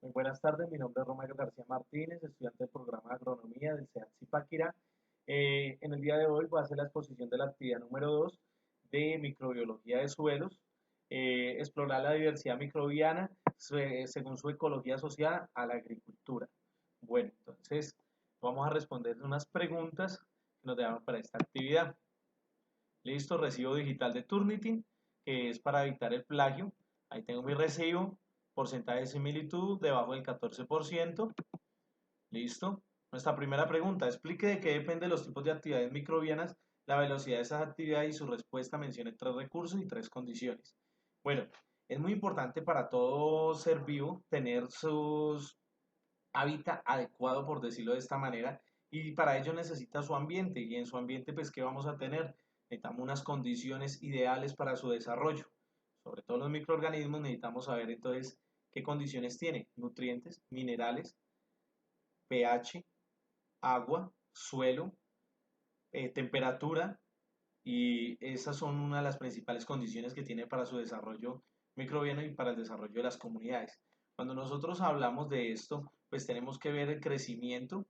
Muy buenas tardes, mi nombre es Romero García Martínez, estudiante del programa de agronomía del CEAT Zipaquirá. En el día de hoy voy a hacer la exposición de la actividad número 2 de microbiología de suelos, explorar la diversidad microbiana según su ecología asociada a la agricultura. Bueno, entonces vamos a responder unas preguntas que nos dejamos para esta actividad. Listo, recibo digital de Turnitin, que es para evitar el plagio. Ahí tengo mi recibo, porcentaje de similitud debajo del 14%. Listo. Nuestra primera pregunta, explique de qué depende los tipos de actividades microbianas, la velocidad de esas actividades y su respuesta mencione tres recursos y tres condiciones. Bueno, es muy importante para todo ser vivo tener sus hábitat adecuado, por decirlo de esta manera, y para ello necesita su ambiente, y en su ambiente, pues, ¿qué vamos a tener? Necesitamos unas condiciones ideales para su desarrollo. Sobre todo los microorganismos necesitamos saber entonces qué condiciones tiene, nutrientes, minerales, pH, agua, suelo, temperatura, y esas son una de las principales condiciones que tiene para su desarrollo microbiano y para el desarrollo de las comunidades. Cuando nosotros hablamos de esto, pues tenemos que ver el crecimiento.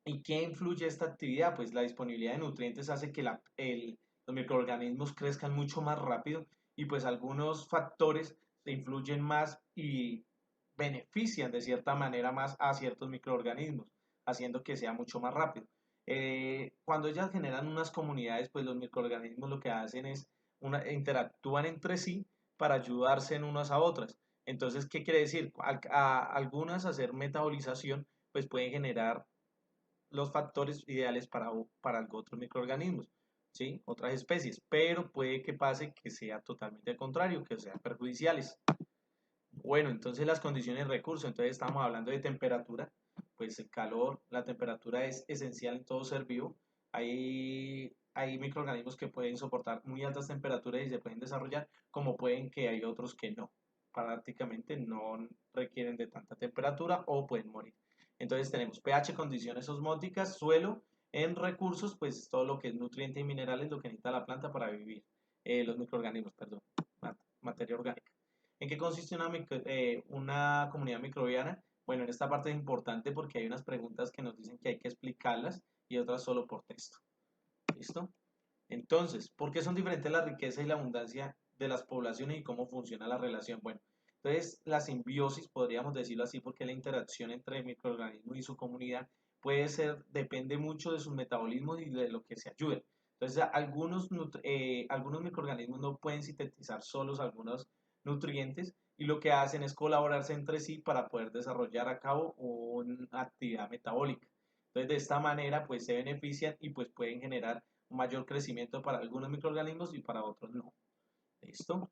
¿Y qué influye esta actividad? Pues la disponibilidad de nutrientes hace que los microorganismos crezcan mucho más rápido, y pues algunos factores influyen más y benefician de cierta manera más a ciertos microorganismos, haciendo que sea mucho más rápido. Cuando ellas generan unas comunidades, pues los microorganismos lo que hacen es interactúan entre sí para ayudarse en unas a otras. Entonces, ¿qué quiere decir? Algunas hacer metabolización, pues pueden generar los factores ideales para otros microorganismos, ¿sí? Otras especies, pero puede que pase que sea totalmente al contrario, que sean perjudiciales. Bueno, entonces las condiciones de recurso, entonces estamos hablando de temperatura, pues el calor, la temperatura es esencial en todo ser vivo. Hay microorganismos que pueden soportar muy altas temperaturas y se pueden desarrollar, como pueden que hay otros que no, prácticamente no requieren de tanta temperatura o pueden morir. Entonces tenemos pH, condiciones osmóticas, suelo, en recursos, pues todo lo que es nutrientes y minerales, lo que necesita la planta para vivir, los microorganismos, perdón, materia orgánica. ¿En qué consiste una comunidad microbiana? Bueno, en esta parte es importante porque hay unas preguntas que nos dicen que hay que explicarlas y otras solo por texto. ¿Listo? Entonces, ¿por qué son diferentes la riqueza y la abundancia de las poblaciones y cómo funciona la relación? Bueno, entonces la simbiosis, podríamos decirlo así, porque la interacción entre el microorganismo y su comunidad depende mucho de sus metabolismos y de lo que se ayuden. Entonces, algunos microorganismos no pueden sintetizar solos algunos nutrientes, y lo que hacen es colaborarse entre sí para poder desarrollar a cabo una actividad metabólica. Entonces, de esta manera, pues se benefician y pues pueden generar un mayor crecimiento para algunos microorganismos y para otros no. ¿Listo?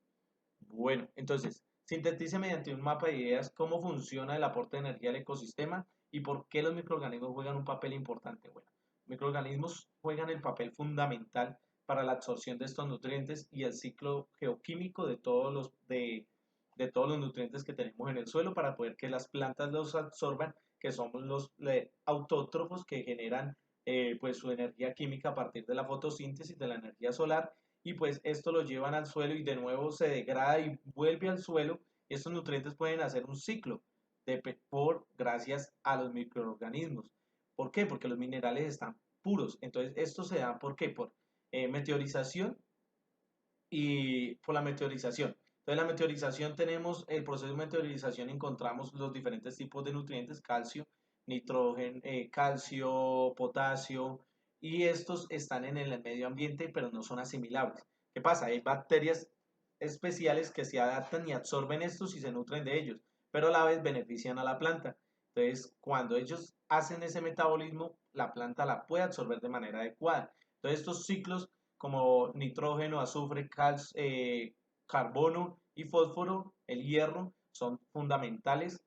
Bueno, entonces, sintetice mediante un mapa de ideas cómo funciona el aporte de energía al ecosistema y por qué los microorganismos juegan un papel importante. Bueno, los microorganismos juegan el papel fundamental para la absorción de estos nutrientes y el ciclo geoquímico de todos los nutrientes que tenemos en el suelo para poder que las plantas los absorban, que somos los autótrofos que generan pues su energía química a partir de la fotosíntesis de la energía solar, y pues esto lo llevan al suelo y de nuevo se degrada y vuelve al suelo. Estos nutrientes pueden hacer un ciclo gracias a los microorganismos. ¿Por qué? Porque los minerales están puros. Entonces esto se da ¿por qué? Por meteorización y por la meteorización. Entonces la meteorización, tenemos el proceso de meteorización, encontramos los diferentes tipos de nutrientes, calcio, nitrógeno, calcio, potasio, y estos están en el medio ambiente pero no son asimilables. ¿Qué pasa? Hay bacterias especiales que se adaptan y absorben estos y se nutren de ellos, pero a la vez benefician a la planta. Entonces, cuando ellos hacen ese metabolismo, la planta la puede absorber de manera adecuada. Entonces, estos ciclos como nitrógeno, azufre, carbono y fósforo, el hierro, son fundamentales,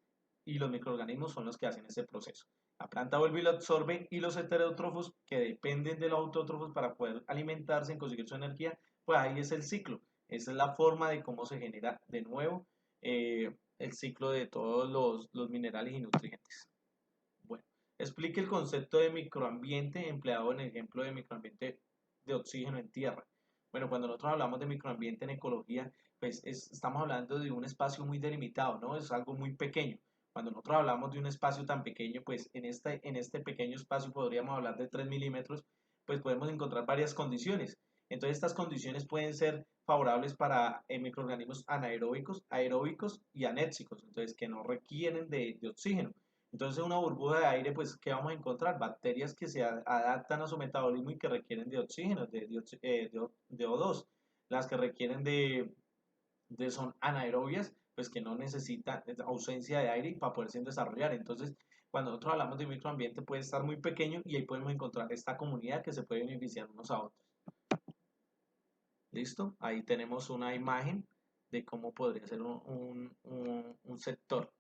y los microorganismos son los que hacen ese proceso. La planta vuelve y lo absorbe, y los heterótrofos, que dependen de los autótrofos para poder alimentarse y conseguir su energía, pues ahí es el ciclo. Esa es la forma de cómo se genera de nuevo el ciclo de todos los minerales y nutrientes. Bueno, explique el concepto de microambiente empleado en el ejemplo de microambiente de oxígeno en tierra. Bueno, cuando nosotros hablamos de microambiente en ecología, pues estamos hablando de un espacio muy delimitado, ¿no? Es algo muy pequeño. Cuando nosotros hablamos de un espacio tan pequeño, pues en este pequeño espacio podríamos hablar de 3 milímetros, pues podemos encontrar varias condiciones. Entonces estas condiciones pueden ser favorables para microorganismos anaeróbicos, aeróbicos y anéxicos, entonces que no requieren de oxígeno. Entonces una burbuja de aire, pues ¿qué vamos a encontrar? Bacterias que se adaptan a su metabolismo y que requieren de oxígeno, de O2. Las que requieren son anaerobias, pues que no necesitan ausencia de aire para poderse desarrollar. Entonces, cuando nosotros hablamos de microambiente puede estar muy pequeño y ahí podemos encontrar esta comunidad que se puede beneficiar unos a otros. ¿Listo? Ahí tenemos una imagen de cómo podría ser un sector.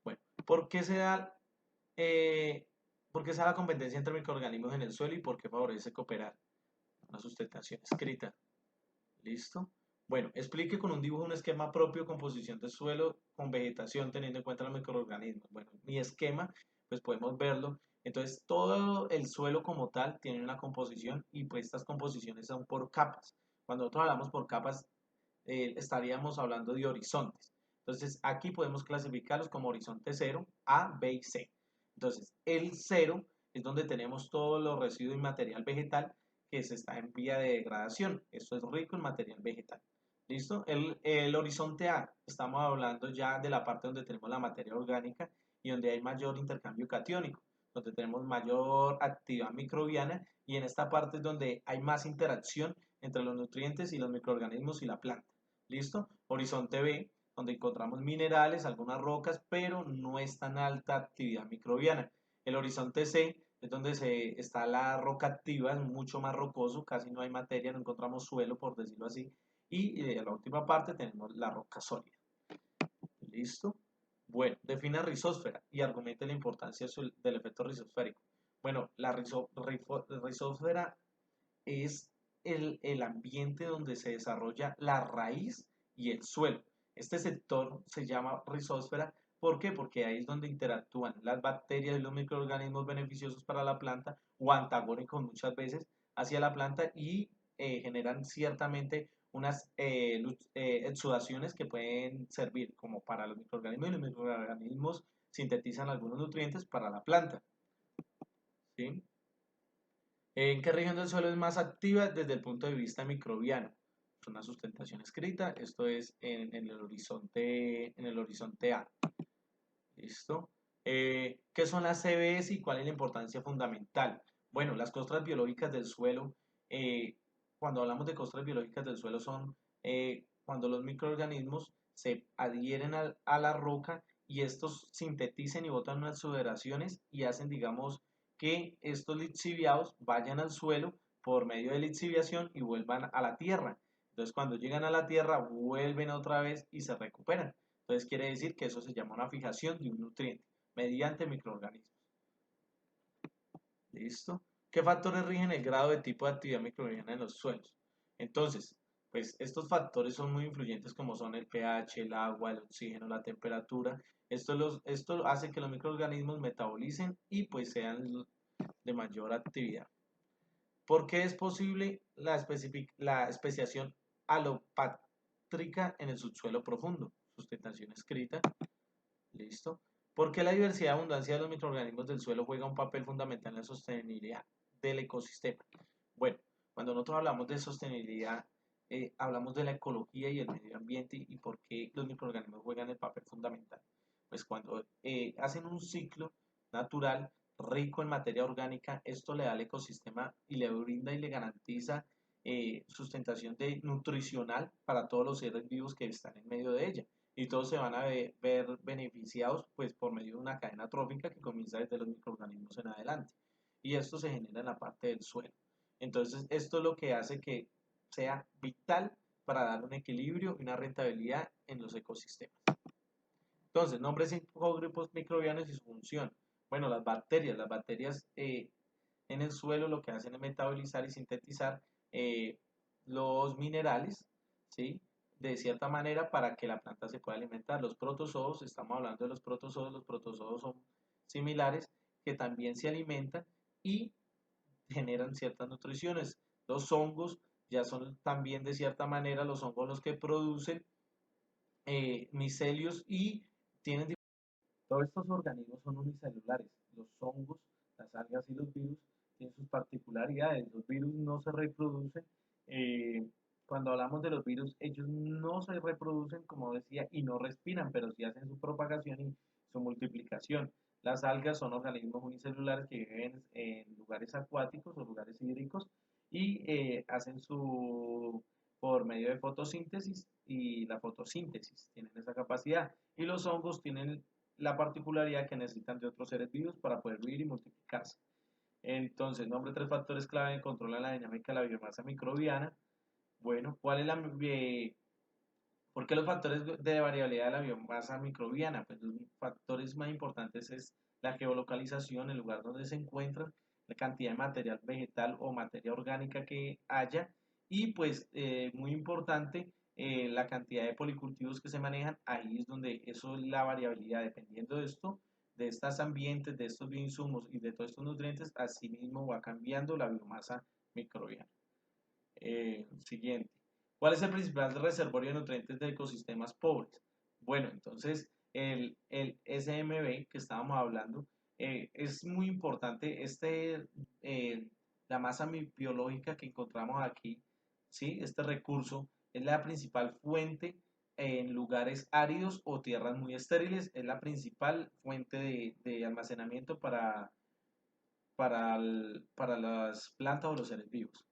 Bueno, ¿por qué se da, eh, ¿por qué se da la competencia entre microorganismos en el suelo y por qué favorece cooperar? Una sustentación escrita. ¿Listo? Bueno, explique con un dibujo un esquema propio, composición de suelo con vegetación teniendo en cuenta los microorganismos. Bueno, mi esquema, pues podemos verlo. Entonces, todo el suelo como tal tiene una composición y pues estas composiciones son por capas. Cuando nosotros hablamos por capas, estaríamos hablando de horizontes. Entonces, aquí podemos clasificarlos como horizonte 0, A, B y C. Entonces, el 0 es donde tenemos todos los residuos y material vegetal que se está en vía de degradación. Esto es rico en material vegetal. ¿Listo? El horizonte A, estamos hablando ya de la parte donde tenemos la materia orgánica y donde hay mayor intercambio catiónico, donde tenemos mayor actividad microbiana y en esta parte es donde hay más interacción entre los nutrientes y los microorganismos y la planta. ¿Listo? Horizonte B, donde encontramos minerales, algunas rocas, pero no es tan alta actividad microbiana. El horizonte C es donde está la roca activa, es mucho más rocoso, casi no hay materia, no encontramos suelo, por decirlo así. Y en la última parte tenemos la roca sólida. ¿Listo? Bueno, define rizósfera y argumente la importancia del efecto rizosférico. Bueno, la rizósfera es el ambiente donde se desarrolla la raíz y el suelo. Este sector se llama rizósfera. ¿Por qué? Porque ahí es donde interactúan las bacterias y los microorganismos beneficiosos para la planta o antagónicos muchas veces hacia la planta y generan ciertamente unas exudaciones que pueden servir como para los microorganismos y los microorganismos sintetizan algunos nutrientes para la planta. ¿Sí? ¿En qué región del suelo es más activa desde el punto de vista microbiano? Es una sustentación escrita, esto es en el horizonte A. ¿Listo? ¿Qué son las CBS y cuál es la importancia fundamental? Bueno, las costras biológicas del suelo, cuando hablamos de costras biológicas del suelo son cuando los microorganismos se adhieren a la roca y estos sintetizan y botan unas sudoraciones y hacen, digamos, que estos lixiviados vayan al suelo por medio de lixiviación y vuelvan a la tierra. Entonces, cuando llegan a la tierra, vuelven otra vez y se recuperan. Entonces quiere decir que eso se llama una fijación de un nutriente mediante microorganismos. ¿Listo? ¿Qué factores rigen el grado de tipo de actividad microbiana en los suelos? Entonces, pues estos factores son muy influyentes como son el pH, el agua, el oxígeno, la temperatura. Esto hace que los microorganismos metabolicen y pues sean de mayor actividad. ¿Por qué es posible la especiación alopátrica en el subsuelo profundo? Sustentación escrita. ¿Listo? ¿Por qué la diversidad y abundancia de los microorganismos del suelo juega un papel fundamental en la sostenibilidad del ecosistema? Bueno, cuando nosotros hablamos de sostenibilidad, hablamos de la ecología y el medio ambiente y por qué los microorganismos juegan el papel fundamental. Pues cuando hacen un ciclo natural rico en materia orgánica, esto le da al ecosistema y le brinda y le garantiza sustentación nutricional para todos los seres vivos que están en medio de ella y todos se van a ver beneficiados pues por medio de una cadena trófica que comienza desde los microorganismos en adelante y esto se genera en la parte del suelo. Entonces esto es lo que hace que sea vital para dar un equilibrio y una rentabilidad en los ecosistemas. Entonces, nombres 5 grupos microbianos y su función. Bueno, las bacterias en el suelo lo que hacen es metabolizar y sintetizar los minerales, ¿sí? De cierta manera para que la planta se pueda alimentar. Los protozoos, estamos hablando de los protozoos son similares que también se alimentan y generan ciertas nutriciones. Los hongos ya son también de cierta manera los hongos los que producen micelios y tienen Todos estos organismos son unicelulares. Los hongos, las algas y los virus tienen sus particularidades. Los virus no se reproducen. eh, Cuando hablamos de los virus, ellos no se reproducen, como decía, y no respiran, pero sí hacen su propagación y su multiplicación. Las algas son organismos unicelulares que viven en lugares acuáticos o lugares hídricos y hacen su por medio de fotosíntesis y la fotosíntesis tienen esa capacidad. Y los hongos tienen la particularidad que necesitan de otros seres vivos para poder vivir y multiplicarse. Entonces, nombre tres factores clave que controlan la dinámica de la biomasa microbiana. Bueno, ¿cuál es ¿por qué los factores de variabilidad de la biomasa microbiana? Pues los factores más importantes es la geolocalización, el lugar donde se encuentran, la cantidad de material vegetal o materia orgánica que haya y pues muy importante la cantidad de policultivos que se manejan. Ahí es donde eso es la variabilidad, dependiendo de esto, de estos ambientes, de estos bioinsumos y de todos estos nutrientes, así mismo va cambiando la biomasa microbiana. Siguiente. ¿Cuál es el principal reservorio de nutrientes de ecosistemas pobres? Bueno, entonces el SMB que estábamos hablando es muy importante. La masa biológica que encontramos aquí, ¿sí? Este recurso es la principal fuente en lugares áridos o tierras muy estériles. Es la principal fuente de almacenamiento para las plantas o los seres vivos.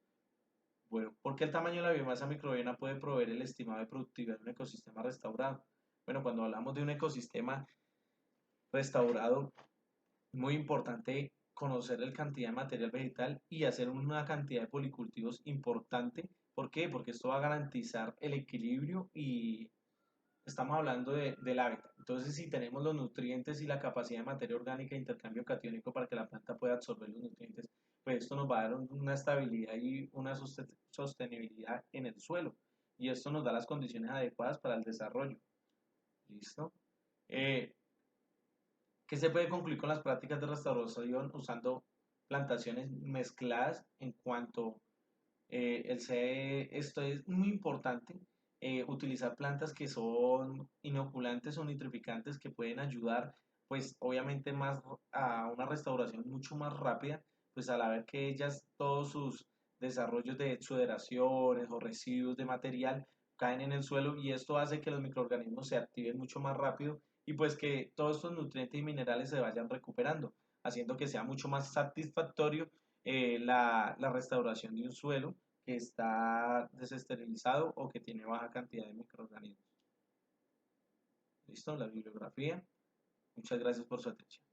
Bueno, ¿por qué el tamaño de la biomasa microbiana puede proveer el estimado de productividad de un ecosistema restaurado? Bueno, cuando hablamos de un ecosistema restaurado, muy importante conocer la cantidad de material vegetal y hacer una cantidad de policultivos importante. ¿Por qué? Porque esto va a garantizar el equilibrio y estamos hablando del hábitat. Entonces, si tenemos los nutrientes y la capacidad de materia orgánica de intercambio catiónico para que la planta pueda absorber los nutrientes, pues esto nos va a dar una estabilidad y una sostenibilidad en el suelo. Y esto nos da las condiciones adecuadas para el desarrollo. ¿Listo? Eh, ¿Qué se puede concluir con las prácticas de restauración usando plantaciones mezcladas en cuanto esto es muy importante, utilizar plantas que son inoculantes o nitrificantes que pueden ayudar, pues obviamente más a una restauración mucho más rápida, pues al ver que ellas todos sus desarrollos de exuderaciones o residuos de material caen en el suelo y esto hace que los microorganismos se activen mucho más rápido y pues que todos estos nutrientes y minerales se vayan recuperando, haciendo que sea mucho más satisfactorio la restauración de un suelo que está desesterilizado o que tiene baja cantidad de microorganismos. ¿Listo? La bibliografía. Muchas gracias por su atención.